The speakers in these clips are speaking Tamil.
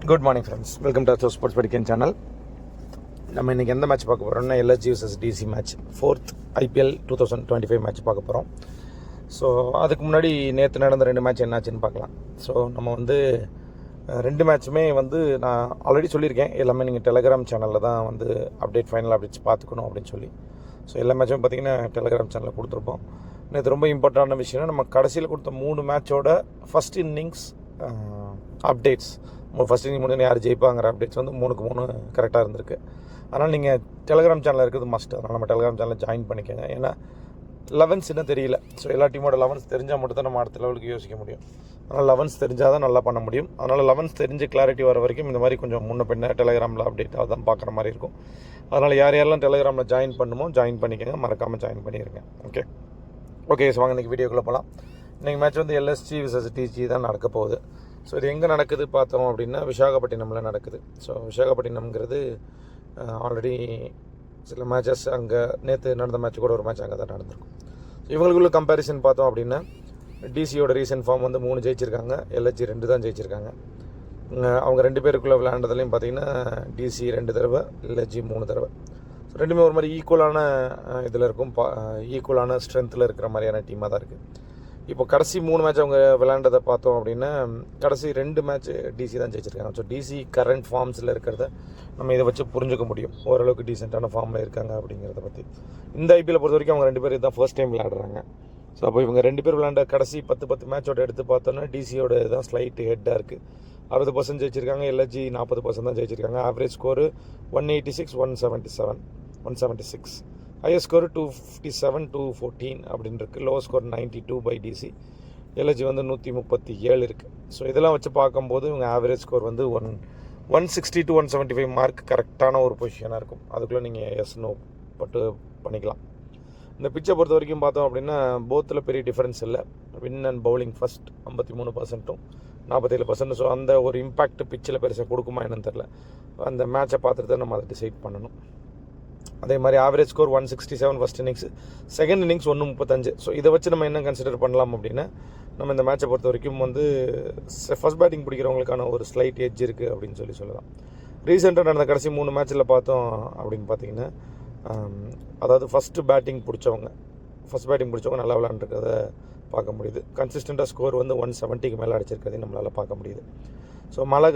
Good morning friends, welcome to அச்சோ ஸ்போர்ட்ஸ் படிக்கன் சேனல். நம்ம இன்றைக்கி எந்த மேட்ச் பார்க்க போகிறோம்னா LSG vs DC match, 4th IPL 2025 match பார்க்க போகிறோம். ஸோ அதுக்கு முன்னாடி நேற்று நடந்த 2 மேட்ச் என்னாச்சுன்னு பார்க்கலாம். ஸோ நம்ம வந்து 2 மேட்ச்சுமே வந்து நான் ஆல்ரெடி சொல்லியிருக்கேன், எல்லாமே நீங்கள் டெலகிராம் சேனலில் தான் வந்து ஃபைனல் அப்டேட்ஸ் பார்த்துக்கணும் அப்படின்னு சொல்லி. ஸோ எல்லா மேட்சும் பார்த்திங்கன்னா டெலகிராம் சேனலில் கொடுத்துருப்போம். நேற்று ரொம்ப இம்பார்ட்டண்டான விஷயம்னா நம்ம கடைசியில் கொடுத்த 3 மேட்சோட first innings updates, first inning முடிஞ்சு யார் ஜெயிப்பாங்கிற அப்டேட்ஸ் வந்து 3க்கு 3 கரெக்டாக இருந்திருக்கு. அதனால் நீங்கள் டெலகிராம் சேனலில் இருக்கிறது மஸ்ட். அதனால் நம்ம டெலகிராம் சேனலில் ஜாயின் பண்ணிக்கோங்க. ஏன்னா 11ஸ் இன்னும் தெரியல. ஸோ எல்லா டீமோட 11ஸ் தெரிஞ்சால் மட்டும் தான் நம்ம அடுத்த லெவலுக்கு யோசிக்க முடியும். அதனால் 11ஸ் தெரிஞ்சால் தான் நல்லா பண்ண முடியும். அதனால் 11ஸ் தெரிஞ்சு கிளாரிட்டி வர வரைக்கும் இந்த மாதிரி கொஞ்சம் முன்ன பின்ன டெலகிராமில் அப்டேட்டாக தான் பார்க்குற மாதிரி இருக்கும். அதனால் யார் யாரெல்லாம் டெலகிராமில் ஜாயின் பண்ணுமோ ஜாயின் பண்ணிக்கோங்க, மறக்காமல் ஜாயின் பண்ணிடுங்க. ஓகே ஸோ வாங்க இன்றைக்கி வீடியோக்குள்ளே போகலாம். இன்றைக்கி மேட்ச் வந்து எல்எஸ்ஜி vs டிசி தான் நடக்க போகுது. ஸோ இது எங்கே நடக்குது பார்த்தோம் அப்படின்னா விசாகப்பட்டினமில் நடக்குது. ஸோ விசாகப்பட்டினம்ங்கிறது ஆல்ரெடி சில மேட்சஸ் அங்கே நேற்று நடந்த மேட்ச் கூட ஒரு மேட்ச் அங்கே தான் நடந்திருக்கும். ஸோ இவங்களுக்குள்ள கம்பேரிசன் பார்த்தோம் அப்படின்னா டிசியோட ரீசன்ட் ஃபார்ம் வந்து 3 ஜெயிச்சிருக்காங்க, எல்எஸ்ஜி 2 தான் ஜெயிச்சிருக்காங்க. அவங்க 2 பேருக்குள்ளே விளையாண்டதுலையும் பார்த்தீங்கன்னா டிசி 2 தடவை, எல்எஸ்ஜி 3 தடவை. ஸோ ரெண்டுமே ஒரு மாதிரி ஈக்குவலான இதில் இருக்கும், ஈக்குவலான ஸ்ட்ரென்த்தில் இருக்கிற மாதிரியான டீமாக தான் இருக்குது. இப்போ கடைசி 3 மேட்ச் அவங்க விளையாண்டதை பார்த்தோம் அப்படின்னா கடைசி 2 மேட்ச் டிசி தான் ஜெயிச்சிருக்காங்க. ஸோ டிசி கரண்ட் ஃபார்ம்ஸில் இருக்கிறத நம்ம இதை வச்சு புரிஞ்சுக்க முடியும், ஓரளவுக்கு டீசெண்டான ஃபார்மில் இருக்காங்க அப்படிங்கிறத பற்றி. இந்த ஐபிஎல் பொறுத்த வரைக்கும் அவங்க 2 பேர் தான் ஃபர்ஸ்ட் டைம் விளையாடுறாங்க. ஸோ அப்போ இவங்க 2 பேர் விளையாண்ட கடைசி 10 மேட்சோட எடுத்து பார்த்தோன்னா டிசியோட தான் ஸ்லைட் ஹெட்டாக இருக்குது. 60% ஜெயிச்சிருக்காங்க, எல்எஸ்ஜி 40% தான் ஜெயிச்சிருக்காங்க. Average score 186, 176. ஹையஸ்ட் ஸ்கோர் 257, 214 அப்படின்னு இருக்குது. Low score 92 by DC. LSG வந்து 137 இருக்குது. ஸோ இதெல்லாம் வச்சு பார்க்கும்போது இவங்க ஆவரேஜ் ஸ்கோர் வந்து 160 to 175 மார்க் கரெக்டான ஒரு பொசிஷனாக இருக்கும். அதுக்குள்ளே நீங்கள் எஸ் நோ பட்டு பண்ணிக்கலாம். இந்த பிச்சை பொறுத்த வரைக்கும் பார்த்தோம் அப்படின்னா போத்தில் பெரிய டிஃப்ரென்ஸ் இல்லை. Win and bowling first 53%, 47%. So அந்த ஒரு இம்பேக்ட் பிச்சில் பெருசாக கொடுக்குமா என்னன்னு தெரில. அந்த மேட்சை பார்த்துட்டு தான் நம்ம அதை டிசைட் பண்ணணும். அதே மாதிரி average score 167 first innings, second innings 135. So இதை வச்சு நம்ம என்ன கன்சிடர் பண்ணலாம் அப்படின்னா நம்ம இந்த மேட்சை பொறுத்த வரைக்கும் வந்து ஃபஸ்ட் பேட்டிங் பிடிக்கிறவங்களுக்கான ஒரு ஸ்லைட் எட்ஜ் இருக்குது அப்படின்னு சொல்லலாம். ரீசெண்டாக நடந்த கடைசி 3 மேட்ச்சில் பார்த்தோம் அப்படின்னு பார்த்தீங்கன்னா அதாவது ஃபஸ்ட் பேட்டிங் பிடிச்சவங்க நல்லா விளையாண்டுருக்கிறத பார்க்க முடியுது. கன்சிஸ்டண்ட்டாக ஸ்கோர் வந்து 170க்கு மேலே அடிச்சிருக்கிறதையும் நம்மளால் பார்க்க முடியுது. ஸோ மழை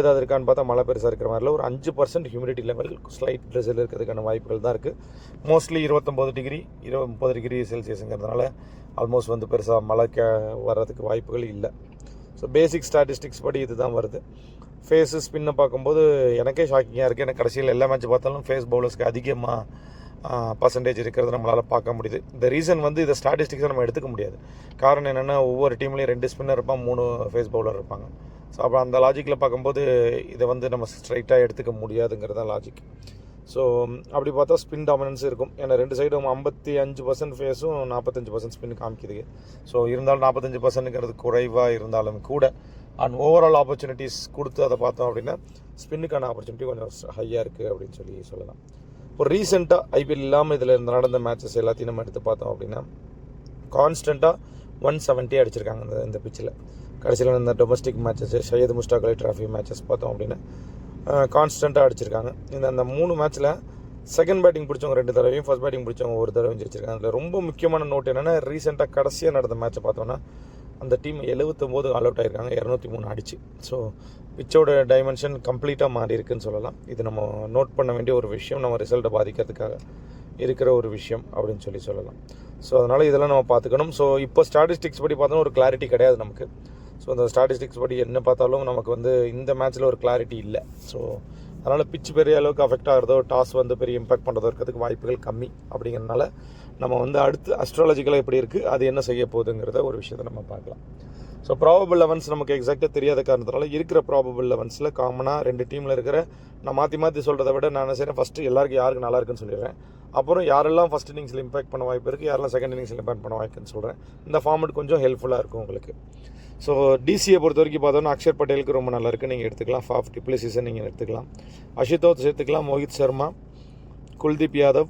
ஏதாவது இருக்கான்னு பார்த்தா மழை பெருசாக இருக்கிற மாதிரில ஒரு 5% ஹியூமிடிட்டி லெவல் ஸ்லைட் ப்ரெஷர் இருக்கிறதுக்கான வாய்ப்புகள் தான் இருக்குது. மோஸ்ட்லி 29 டிகிரி 30 டிகிரி செல்சியஸுங்கிறதுனால ஆல்மோஸ்ட் வந்து பெருசாக மழை வர்றதுக்கு வாய்ப்புகள் இல்லை. ஸோ பேசிக் ஸ்டாட்டிஸ்டிக்ஸ் படி இது தான் வருது. ஃபேஸு ஸ்பின்னை பார்க்கும்போது எனக்கே ஷாக்கிங்காக இருக்குது. எனக்கு கடைசியில் எல்லா மேட்ச் பார்த்தாலும் ஃபேஸ் பவுலர்ஸ்க்கு அதிகமாக பர்சன்டேஜ் இருக்கிறத நம்மளால் பார்க்க முடியுது. இந்த ரீசன் வந்து இதை ஸ்டாட்டிஸ்டிக்ஸை நம்ம எடுத்துக்க முடியாது. காரணம் என்னென்னா ஒவ்வொரு டீம்லேயும் 2 ஸ்பின்னர் இருப்பாங்க, 3 ஃபேஸ் பவுலர் இருப்பாங்க. ஸோ அப்போ அந்த லாஜிக்கில் பார்க்கும்போது இதை வந்து நம்ம ஸ்ட்ரைட்டாக எடுத்துக்க முடியாதுங்கிறது தான் லாஜிக். ஸோ அப்படி பார்த்தா ஸ்பின் டாமினன்ஸ் இருக்கும். ஏன்னா 2 சைடும் 55% ஃபேஸும் 45% ஸ்பின் காமிக்குது. ஸோ இருந்தாலும் 45%ங்கிறது குறைவாக இருந்தாலும் கூட அண்ட் ஓவரால் ஆப்பர்ச்சுனிட்டிஸ் கொடுத்து அதை பார்த்தோம் அப்படின்னா ஸ்பின்னுக்கான ஆப்பர்ச்சுனிட்டி கொஞ்சம் ஹையாக இருக்குது அப்படின்னு சொல்லலாம். இப்போ ரீசெண்டாக ஐபிஎல் இல்லாமல் இதில் நடந்த மேட்சஸ் எல்லாத்தையும் நம்ம எடுத்து பார்த்தோம் அப்படின்னா கான்ஸ்டண்ட்டாக 170 அடிச்சிருக்காங்க இந்த பிச்சில். கடைசியில் இந்த domestic matches, Syed Mushtaq Ali trophy matches பார்த்தோம் அப்படின்னா கான்ஸ்டண்ட்டாக அடிச்சிருக்காங்க. அந்த 3 மேட்ச்சில் செகண்ட் பேட்டிங் பிடிச்சவங்க 2 தடவையும், ஃபர்ஸ்ட் பேட்டிங் பிடிச்சவங்க 1 தடவையும் ஜெயிச்சிருக்காங்க. அதில் ரொம்ப முக்கியமான நோட் என்னென்னா ரீசெண்டாக கடைசியாக நடந்த மேட்சை பார்த்தோன்னா அந்த டீம் 79 ஆல் அவுட் ஆகிருக்காங்க, 203 அடிச்சு. ஸோ பிச்சோட டைமென்ஷன் கம்ப்ளீட்டாக மாறி இருக்குன்னு சொல்லலாம். இது நம்ம நோட் பண்ண வேண்டிய ஒரு விஷயம், நம்ம ரிசல்ட்டை பாதிக்கிறதுக்காக இருக்கிற ஒரு விஷயம் அப்படின்னு சொல்லலாம். ஸோ அதனால் இதெல்லாம் நம்ம பார்த்துக்கணும். ஸோ இப்போ ஸ்டாட்டிஸ்டிக்ஸ் படி பார்த்தோன்னா ஒரு கிளாரிட்டி கிடையாது நமக்கு. ஸோ அந்த ஸ்டாட்டிஸ்டிக்ஸ் படி என்ன பார்த்தாலும் நமக்கு வந்து இந்த மேட்ச்சில் ஒரு கிளாரிட்டி இல்லை. ஸோ அதனால் பிச் பெரிய அளவுக்கு அஃபெக்ட் ஆகிறதோ, டாஸ் வந்து பெரிய இம்பாக்ட் பண்ணுறதோ இருக்கிறதுக்கு வாய்ப்புகள் கம்மி. அப்படிங்கிறதுனால நம்ம வந்து அடுத்து அஸ்ட்ராலஜிக்கலாக எப்படி இருக்குது, அது என்ன செய்ய போகுதுங்கிறத ஒரு விஷயத்தை நம்ம பார்க்கலாம். ஸோ ப்ராபபிள் 11 நமக்கு எக்ஸாக்டாக தெரியாத காரணத்தினால இருக்கிற ப்ராபபிள் 11ல் காமனாக 2 டீமில் இருக்கிற நான் மாற்றி சொல்கிறத விட நான் என்ன செய்கிறேன், ஃபஸ்ட்டு எல்லாருக்கும் யாருக்கு நல்லா இருக்குன்னு சொல்லிடுறேன். அப்புறம் யாரெல்லாம் ஃபஸ்ட் இன்னிங்ஸில் இம்பாக்ட் பண்ண வாய்ப்பு இருக்குது, யாரெல்லாம் செகண்ட் இன்னிங்ஸில் இம்பாக்ட் பண்ண வாய்ப்புன்னு சொல்கிறேன். இந்த ஃபார்மெட் கொஞ்சம் ஹெல்ப்ஃபுல்லாக இருக்கும் உங்களுக்கு. ஸோ டிசியை பொறுத்த வரைக்கும் பார்த்தோன்னா அக்ஷர் பட்டேலுக்கு ரொம்ப நல்லா இருக்குது, நீங்கள் எடுத்துக்கலாம். ஃபாஃப் டிப்ளசிஸை நீங்கள் எடுத்துக்கலாம். அஷிதோத் சேர்த்துக்கலாம். மோஹித் சர்மா, குல்தீப் யாதவ்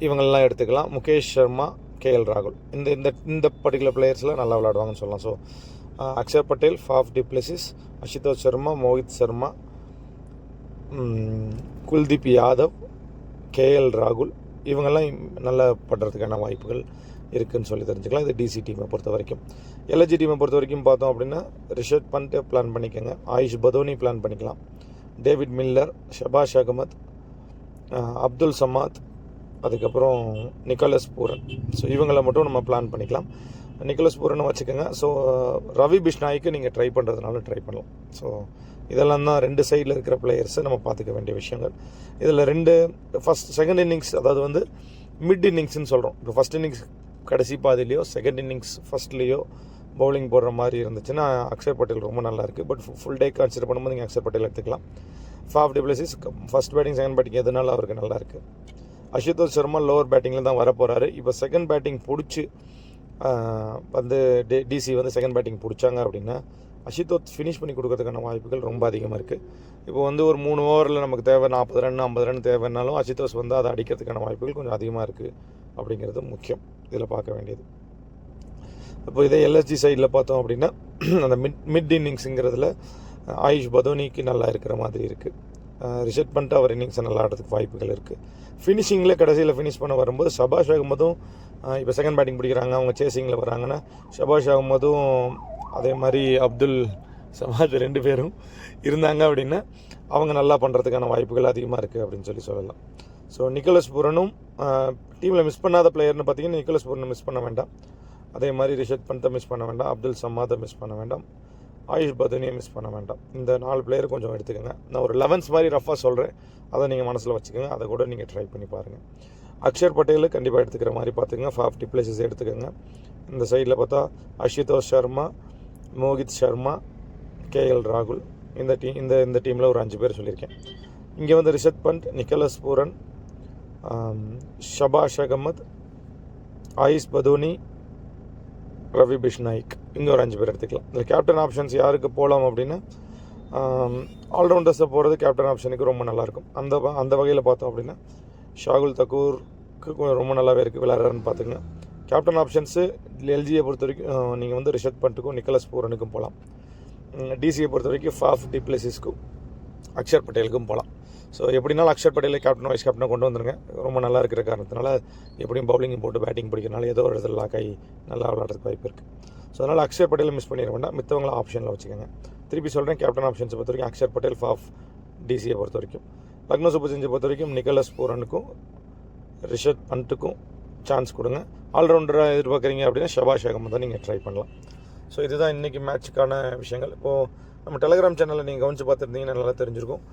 இவங்கெல்லாம் எடுத்துக்கலாம். முகேஷ் சர்மா, கேஎல் ராகுல் இந்த இந்த இந்த பர்டிகுலர் பிளேயர்ஸில் நல்லா விளையாடுவாங்கன்னு சொல்லலாம். So Axar Patel, Faf du Plessis, Ashutosh Sharma, Mohit Sharma, Kuldeep Yadav, KL ராகுல், இவங்கெல்லாம் நல்லா பண்ணுறதுக்கான வாய்ப்புகள் இருக்குதுன்னு சொல்லி தெரிஞ்சுக்கலாம். இது டிசி டீமை பொறுத்த வரைக்கும். எல்எஸ்ஜி டீமை பொறுத்த வரைக்கும் பார்த்தோம் அப்படின்னா ரிஷப் பண்ட் பிளான் பண்ணிக்கோங்க, ஆயுஷ் பதோனி பிளான் பண்ணிக்கலாம், டேவிட் மில்லர், ஷபாஷ் அகமத், அப்துல் சமாத், அதுக்கப்புறம் நிக்கோலஸ் பூரன். ஸோ இவங்களை மட்டும் நம்ம பிளான் பண்ணிக்கலாம். நிக்கோலஸ் பூரனை வச்சுக்கோங்க. ஸோ ரவி பிஷ்னாய்க்கு நீங்கள் ட்ரை பண்ணுறதுனால ட்ரை பண்ணலாம். ஸோ இதெல்லாம் தான் 2 சைடில் இருக்கிற பிளேயர்ஸை நம்ம பார்த்துக்க வேண்டிய விஷயங்கள். இதில் செகண்ட் இன்னிங்ஸ், அதாவது வந்து மிட் இன்னிங்ஸ்னு சொல்கிறோம். இப்போ ஃபஸ்ட் இன்னிங்ஸ் கடைசி பாதிலையோ செகண்ட் இன்னிங்ஸ் ஃபஸ்ட்லேயோ பவுலிங் போடுற மாதிரி இருந்துச்சுன்னா அக்ஷர் பட்டேல் ரொம்ப நல்லாயிருக்கு. பட் ஃபுல் டே கன்சிடர் பண்ணும்போது நீங்கள் அக்ஷர் பட்டேல் எடுத்துக்கலாம். Faf du Plessis first batting second batting எதுனாலும் அவருக்கு நல்லாயிருக்கு. அஷுதோஷ் சர்மா லோவர் பேட்டிங்கில் தான் வரப்போகிறாரு. இப்போ செகண்ட் பேட்டிங் பிடிச்சி வந்து டிசி வந்து செகண்ட் பேட்டிங் பிடிச்சாங்க அப்படின்னா அஷுதோஷ் ஃபினிஷ் பண்ணி கொடுக்கறதுக்கான வாய்ப்புகள் ரொம்ப அதிகமாக இருக்குது. இப்போ வந்து ஒரு 3 ஓவரில் நமக்கு தேவை 40 ரன் 50 ரன் தேவைன்னாலும் அஷுதோஷ் வந்து அதை அடிக்கிறதுக்கான வாய்ப்புகள் கொஞ்சம் அதிகமாக இருக்குது அப்படிங்கிறது முக்கியம் இதில் பார்க்க வேண்டியது. இப்போ இதே எல்எஸ்ஜி சைடில் பார்த்தோம் அப்படின்னா அந்த மிட் இன்னிங்ஸுங்கிறதுல ஆயுஷ் பதோனிக்கு நல்லா இருக்கிற மாதிரி இருக்குது. ரிஷப் பண்ட் அவர் இன்னிங்ஸை நல்லா ஆடுறதுக்கு வாய்ப்புகள் இருக்குது. ஃபினிஷிங்கில் கடைசியில் ஃபினிஷ் பண்ண வரும்போது ஷபாஷ் அகமதும் இப்போ செகண்ட் பேட்டிங் பிடிக்கிறாங்க, அவங்க சேசிங்கில் வராங்கன்னா ஷபாஷ் அகமதும் அதே மாதிரி அப்துல் சமாத் 2 பேரும் இருந்தாங்க அப்படின்னா அவங்க நல்லா பண்ணுறதுக்கான வாய்ப்புகள் அதிகமாக இருக்குது அப்படின்னு சொல்லலாம். ஸோ நிக்கோலஸ் பூரனும் டீமில் மிஸ் பண்ணாத பிளேயர்னு பார்த்தீங்கன்னா நிக்கோலஸ் பூரனை மிஸ் பண்ண வேண்டாம். அதே மாதிரி ரிஷப் பண்ட்டை மிஸ் பண்ண வேண்டாம், அப்துல் சமாத்தை மிஸ் பண்ண வேண்டாம், ஆயுஷ் பதோனியை மிஸ் பண்ண வேண்டாம். இந்த 4 பிளேயர் கொஞ்சம் எடுத்துக்கோங்க. நான் ஒரு 11th மாதிரி ரஃபாக சொல்கிறேன், அதை நீங்கள் மனசில் வச்சுக்கோங்க. அதை கூட நீங்கள் ட்ரை பண்ணி பாருங்கள். அக்ஷர் பட்டேல் கண்டிப்பாக எடுத்துக்கிற மாதிரி பார்த்துக்கங்க. ஃபாஃப் டிப்ளசிஸ் எடுத்துக்கோங்க. இந்த சைடில் பார்த்தா அஷுதோஷ் சர்மா, மோஹித் சர்மா, கேஎல் ராகுல், இந்த டீமில் ஒரு 5 பேர் சொல்லியிருக்கேன். இங்கே வந்து ரிஷப் பண்ட், நிக்கோலஸ் பூரன், ஷபாஷ் அகமத், ஆயுஷ் பதோனி, ரவி பிஷ்னாய்க், இங்கே ஒரு 5 பேர் எடுத்துக்கலாம். இந்த கேப்டன் ஆப்ஷன்ஸ் யாருக்கு போகலாம் அப்படின்னா ஆல்ரவுண்டர்ஸை போகிறது கேப்டன் ஆப்ஷனுக்கு ரொம்ப நல்லாயிருக்கும். அந்த வகையில் பார்த்தோம் அப்படின்னா ஷாகுல் தக்கூருக்கு ரொம்ப நல்லாவே இருக்குது விளையாடுறாருன்னு பார்த்துங்க. கேப்டன் ஆப்ஷன்ஸு எல்ஜியை பொறுத்த வரைக்கும் நீங்கள் வந்து ரிஷப் பண்ட்டுக்கும் நிக்கோலஸ் பூரனுக்கும் போகலாம். டிசியை பொறுத்த வரைக்கும் ஃபாஃப் டிப்ளசிஸ்க்கும் அக்ஷர் பட்டேலுக்கும் போகலாம். ஸோ எப்படினாலும் அக்ஷர் பட்டேலை கேப்டன் வைஸ் கேப்டனை கொண்டு வந்துருங்க. ரொம்ப நல்லா இருக்கிற காரணத்தினால எப்படியும் பவுலிங் போட்டு பேட்டிங் பிடிக்கிறனால ஏதோ ஒரு இடத்துல லாக் ஆகி நல்லா விளையாடுறதுக்கு வாய்ப்பு இருக்குது. ஸோ அதனால் அக்ஷர் பட்டேலை மிஸ் பண்ணிட வேண்டாம், மித்தவங்கள ஆப்ஷனில் வச்சுக்கோங்க. திருப்பி சொல்கிறேன், கேப்டன் ஆப்ஷன்ஸை பொறுத்த வரைக்கும் அக்ஷர் பட்டேல், ஃபாஃப், டிசியை பொறுத்த வரைக்கும். லக்னோ சூப்பர் ஜெயின்ஸை பொறுத்த வரைக்கும் நிக்கோலஸ் பூரனுக்கும் ரிஷப் பண்ட்டுக்கும் சான்ஸ் கொடுங்க. ஆல்ரவுண்டராக எதிர்பார்க்குறீங்க அப்படின்னா ஷபாஷ் அகமத் தான் நீங்கள் ட்ரை பண்ணலாம். ஸோ இதுதான் இன்றைக்கி மேட்சுக்கான விஷயங்கள். இப்போது நம்ம டெலிகிராம் சேனலில் நீங்கள் கவனித்து பார்த்துருந்தீங்கன்னா நல்லா தெரிஞ்சிருக்கும்.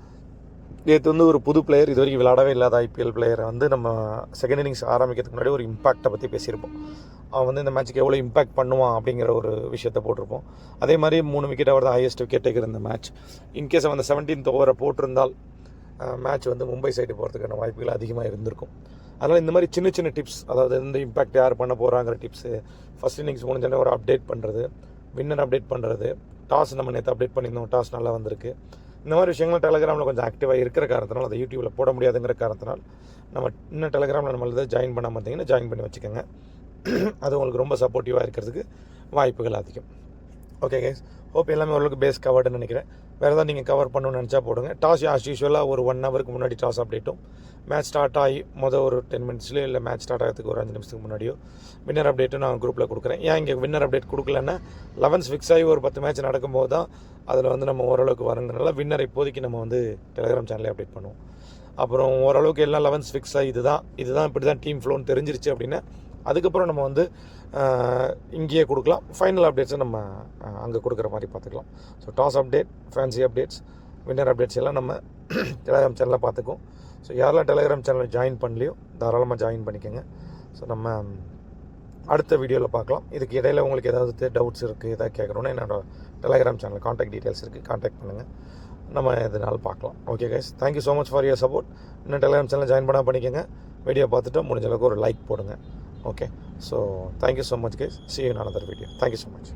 நேற்று வந்து ஒரு புது பிளேயர், இது வரைக்கும் விளையாடவே இல்லாத ஐபிஎல் பிளேயரை வந்து நம்ம செகண்ட் இன்னிங்ஸ் ஆரம்பிக்கிறதுக்கு முன்னாடி ஒரு இம்பாக்டை பற்றி பேசியிருப்போம். அவன் வந்து இந்த மேட்ச்சுக்கு எவ்வளோ இம்பாக்ட் பண்ணுவான் அப்படிங்கிற ஒரு விஷயத்தை போட்டிருப்போம். அதே மாதிரி 3 விக்கெட் அவர் தான் ஹையஸ்ட் விக்கெட் டேக்கர் இந்த மேட்ச். இன்கேஸ் அவன் அந்த 17th ஓவரை போட்டிருந்தால் மேட்ச் வந்து மும்பை சைடு போகிறதுக்கான வாய்ப்புகள் அதிகமாக இருந்திருக்கும். அதனால் இந்த மாதிரி சின்ன சின்ன டிப்ஸ், அதாவது இந்த இம்பாக்ட் யார் பண்ண போகிறாங்கிற டிப்ஸு, ஃபஸ்ட் இன்னிங்ஸ் முடிஞ்சோடனே ஒரு அப்டேட் பண்ணுறது, வின்னர் அப்டேட் பண்ணுறது, டாஸ் நம்ம நேற்று அப்டேட் பண்ணியிருந்தோம், டாஸ் நல்லா வந்திருக்கு. இந்த மாதிரி விஷயங்கள் டெலிகிராமில் கொஞ்சம் ஆக்டிவாக இருக்கிற காரணத்தினால, அதை யூடியூப்பில் போட முடியாதுங்கிற காரணத்தினால் நம்ம இன்னும் டெலிகிராமில் நம்மளது ஜாயின் பண்ணாமல் இருந்தீங்கன்னா ஜாயின் பண்ணி வச்சுக்கோங்க. அது உங்களுக்கு ரொம்ப சப்போர்ட்டிவாக இருக்கிறதுக்கு வாய்ப்புகள் அதிகம். ஓகே கைஸ், ஹோப் எல்லாமே ஓரளவுக்கு பேஸ் கவர்டுன்னு நினைக்கிறேன். வேறு ஏதாவது நீங்கள் கவர் பண்ணணும்னு நினச்சா போடுங்க. டாஸ் ஆஸ் யூஸ்வலாக ஒரு 1 ஹவருக்கு முன்னாடி டாஸ் அப்டேட்டும், மேட்ச் ஸ்டார்ட் ஆகி ஒரு 10 மினிட்ஸ்லேயோ இல்லை மேட்ச் ஸ்டார்ட் ஆகிறதுக்கு ஒரு 5 நிமிஷத்துக்கு முன்னாடியோ வின்னர் அப்டேட்டும் நான் குரூப்பில் கொடுக்குறேன். ஏன் இங்கே வின்னர் அப்டேட் கொடுக்கலன்னா 11 ஃபிக்ஸ் ஆகி ஒரு 10 மேட்ச் நடக்கும்போது தான் அதில் வந்து நம்ம ஓரளவுக்கு வரங்கிறனால வின்னர் இப்போதைக்கு நம்ம வந்து டெலிகிராம் சேனலே அப்டேட் பண்ணுவோம். அப்புறம் ஓரளவுக்கு எல்லாம் 11 ஃபிக்ஸ் ஆகி இதுதான் இப்படி தான் டீம் ஃப்ளோன்னு தெரிஞ்சிருச்சு அப்படின்னா அதுக்கப்புறம் நம்ம வந்து இங்கேயே கொடுக்கலாம். ஃபைனல் அப்டேட்ஸை நம்ம அங்கே கொடுக்குற மாதிரி பார்த்துக்கலாம். So toss update, fancy updates, winner updates எல்லாம் நம்ம டெலிகிராம் சேனலில் பார்த்துக்குவோம். ஸோ யாரெல்லாம் டெலிகிராம் சேனலில் ஜாயின் பண்ணலையோ தாராளமாக ஜாயின் பண்ணிக்கோங்க. ஸோ நம்ம அடுத்த வீடியோவில் பார்க்கலாம். இதுக்கு இடையில் உங்களுக்கு ஏதாவது டவுட்ஸ் இருக்குது, எதாவது கேட்குறோன்னா என்னோடய டெலிகிராம் சேனல் காண்டாக்ட் டீட்டெயில்ஸ் இருக்குது, காண்டாக்ட் பண்ணுங்கள். நம்ம எதுனாலும் பார்க்கலாம். Okay guys, thank you so much for your support. இன்னும் டெலிகிராம் சேனல் ஜாயின் பண்ணால் பண்ணிக்கோங்க. வீடியோ பார்த்துட்டு முடிஞ்ச அளவுக்கு ஒரு லைக் போடுங்க. Okay, so thank you so much guys. See you in another video. Thank you so much.